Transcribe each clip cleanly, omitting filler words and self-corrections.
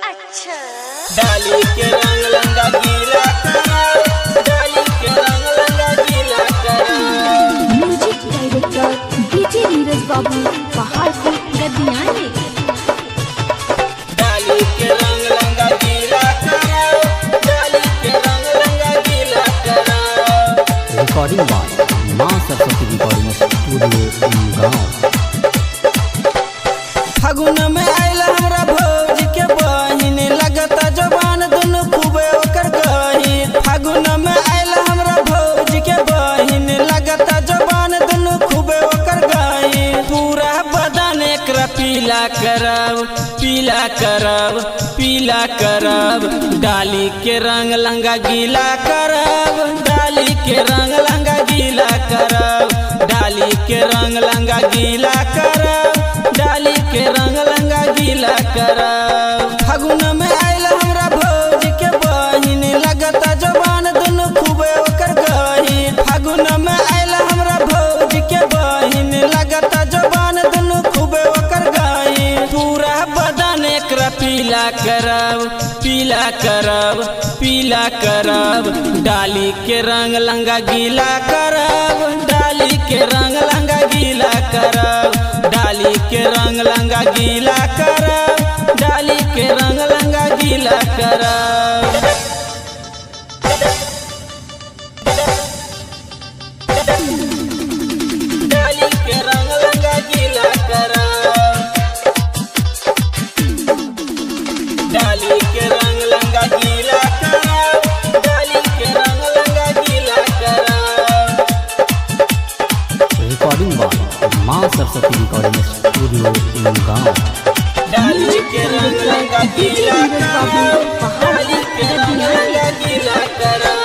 अच्छा डाली के रंग लंगा गीला करा, डाली के रंग लंगा गीला करा। म्यूजिक डायरेक्टर डीजे नीरज बाबू पहाड़पुर गद्दियाने। डाली के रंग लंगा गीला करा, डाली के रंग लंगा गीला करा। रिकॉर्डिंग बाय मां सरस्वती रिकॉर्डिंग स्टूडियो गाँव। फागुन में आइल हमरा भौज के बहिन, लगता जवान दुनु खूबे ओकर गहिन। फागुन में आइल हमरा भौज के बहिन, लगता जवान दुनु खूबे ओकर गहिन। पूरा बदन एकरा पीला करब, पीला करब, पीला करब। डाली के रंग लंगा गीला करब, डाली के रंग लंगा गीला करब, डाली के रंग लंगा गीला करब, डाली के रंग लंगा गीला करब। फागुन में आइल हमरा भौज के बहिन, लगता जवान दुनु खूबे ओकर गहिन। फागुन में आइल हमरा भौज के बहिन, लगता जवान दुनु खूबे ओकर गहिन। पूरा बदन एकरा पीला करब, पीला करब, पीला करब। डाली के रंग लंगा गीला करब, डाली के रंग लंगा गीला करब, डाली के रंग लंगा गीला करब, डाली के रंग लंगा गीला करब। डाली के रंग लंगा गीला करब, डाली के रंग लंगा गीला करब, डाली के रंग लंगा गीला करब। रिकॉर्डिंग बाय मां सरस्वती रिकॉर्डिंग स्टूडियो गाँव। डाली के रंग लंगा गीला करब, डाली के रंग लंगा गीला करब।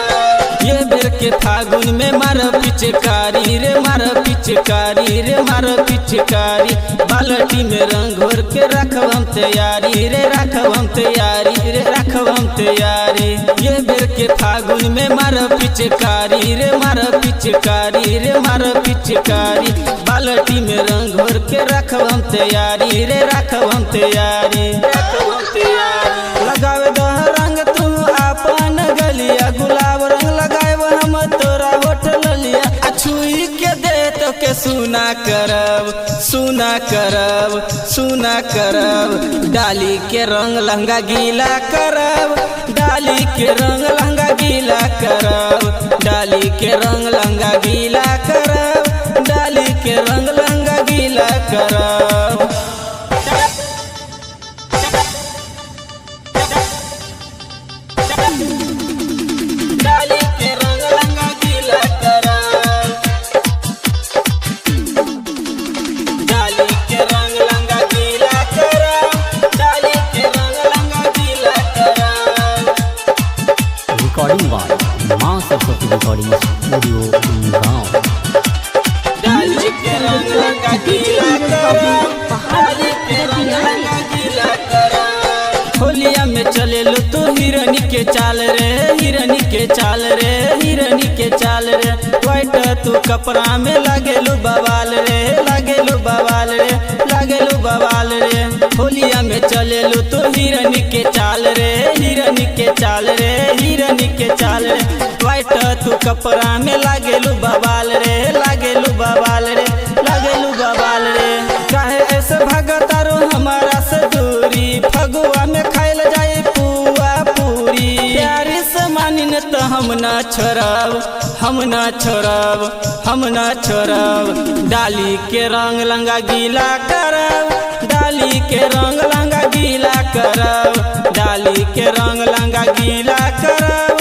ये बेर के फागुन में मार पिचकारी रे, मार पिचकारी रे, मार पिचकारी। बाल्टी में रंग घोर के रखब हम तैयारी रे, रखब हम तैयारी रे, रखब हम तैयारी। ये बेर के फागुन में मार पिचकारी रे, मार पिचकारी रे, मार पिचकारी। बाल्टी में रंग घोर के रखब हम तैयारी रे, रखब हम तैयारी, रखब हम तैयारी। लगावे दह रंग तू अपन गलिया, गुलाब रंग लगाएब हम तोरा होटल लिया। छुई के दे तो के सुना करब, सुना करब, सुना करब। डाली के रंग लंगा गीला करब, डाली के रंग लंगा गीला करब, डाली के रंग लंगा गीला करब, डाली के रंग लंगा गीला करब। डाली के रंग लंगा गीला करब, डाली के रंग लंगा गीला करब, डाली के रंग लंगा गीला करब। रिकॉर्डिंग बाय मां सरस्वती रिकॉर्डिंग स्टूडियो गाँव। डाली के रंग लंगा गीला करब, डाली के रंग लंगा गीला करब। होलिया में चले लो तो हिरनी के चाल रे, हिरनी के चाल रे, हिरनी के चाल रे। वाइट तू कपड़ा में लगेलू बवाल रे, लगेलू बवाल रे, लगेलू बवाल रे। होलिया में चले लो तो हिरनी के चाल रे, हिरनी के चाल रे, हिरनी के चाल रे। वाइट तू कपड़ा में लगेलू बवाल रे, लगेलू बवाल रे, लगेलू बवाल रे। काहे ऐसे भगतारो हमारा से दूरी, फगुआ में खाइल जाए पुआ पूरी। प्यारी से मानिन तो हम ना छोड़ब, हम ना छोड़ब, हम ना छोड़ब। डाली के रंग लंगा गीला करब, डाली के रंग लंगा गीला करब, डाली के रंग लंगा गीला करब,